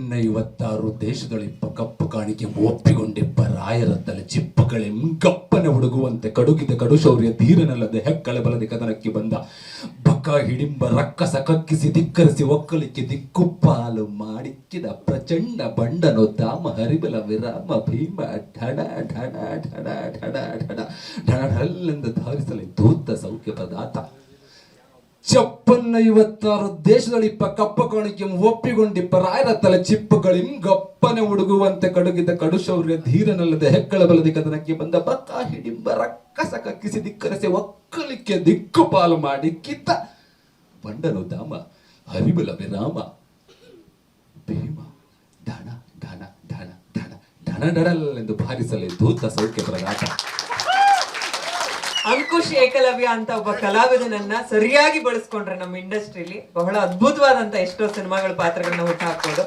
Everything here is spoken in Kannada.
56 ದೇಶದಳಿಪ್ಪ ಕಪ್ಪು ಕಾಣಿಕೆ ಒಪ್ಪಿಕೊಂಡಿಪ್ಪ ರಾಯರ ತಲೆ ಚಿಪ್ಪಗಳೆಂ ಗಪ್ಪನೆ ಹುಡುಗುವಂತೆ ಕಡುಗಿದ ಕಡುಶೌರ್ಯ ಧೀರನಲ್ಲದೆ ಹೆಕ್ಕಳೆ ಬಲದೆ ಕದನಕ್ಕೆ ಬಂದ ಬಕ ಹಿಡಿಂಬ ರಕ್ಕಸ ಕಕ್ಕಿಸಿ ಧಿಕ್ಕರಿಸಿ ಒಕ್ಕಲಿಕ್ಕೆ ದಿಕ್ಕುಪಾಲು ಮಾಡಿಕ್ಕಿದ ಪ್ರಚಂಡ ಬಂಡನು ಧಾಮ ಹರಿಬಲ ವಿರಾಮ ಭೀಮ ಢಣ ಢಣ ಢಣ ಢಣ ಢಣ ಢಣಢಲ್ಲೆಂದು ಧಾರಿಸಲಿ ಧೂತ ಸೌಖ್ಯ ಪ್ರದಾತ 56 ದೇಶದಳಿಪ್ಪ ಕಪ್ಪ ಕಾಣಿಕೆ ಒಪ್ಪಿಕೊಂಡಿಪ್ಪ ರಾಯರ ತಲೆ ಚಿಪ್ಪಗಳಿಂ ಗಪ್ಪನೆ ಹುಡುಗುವಂತೆ ಕಡುಗಿದ ಕಡುಶೌರ್ಯ ಧೀರನಲ್ಲದೆ ಹೆಕ್ಕಳ ಬಲದಿ ಕದನಕ್ಕೆ ಬಂದ ಬಕ್ಕ ಹಿಡಿಂಬ ರಕ್ಕಸ ಕಕ್ಕಿಸಿ ಧಿಕ್ಕರಿಸಿ ಒಕ್ಕಲಿಕ್ಕೆ ದಿಕ್ಕುಪಾಲು ಮಾಡಿ ಕಿತ್ತ ಬಂಡನು ಧಾಮ ಹರಿಬಲ ವಿರಾಮ ಭೀಮ ಢಣ ಢಣ ಢಣ ಢಣ ಢಣಡಳೆಂದು ಭಾರಿಸಲಿ ಧೂತ ಸೌಖ್ಯ ಪ್ರದಾತ. ಅಂಕುಶ್ ಏಕಲವ್ಯ ಅಂತ ಒಬ್ಬ ಕಲಾವಿದನನ್ನ ಸರಿಯಾಗಿ ಬಳಸ್ಕೊಂಡ್ರೆ ನಮ್ಮ ಇಂಡಸ್ಟ್ರಿಲಿ ಬಹಳ ಅದ್ಭುತವಾದಂತ ಎಷ್ಟೋ ಸಿನಿಮಾಗಳ ಪಾತ್ರಗಳನ್ನ ಹುಟ್ಟು ಹಾಕೋದು.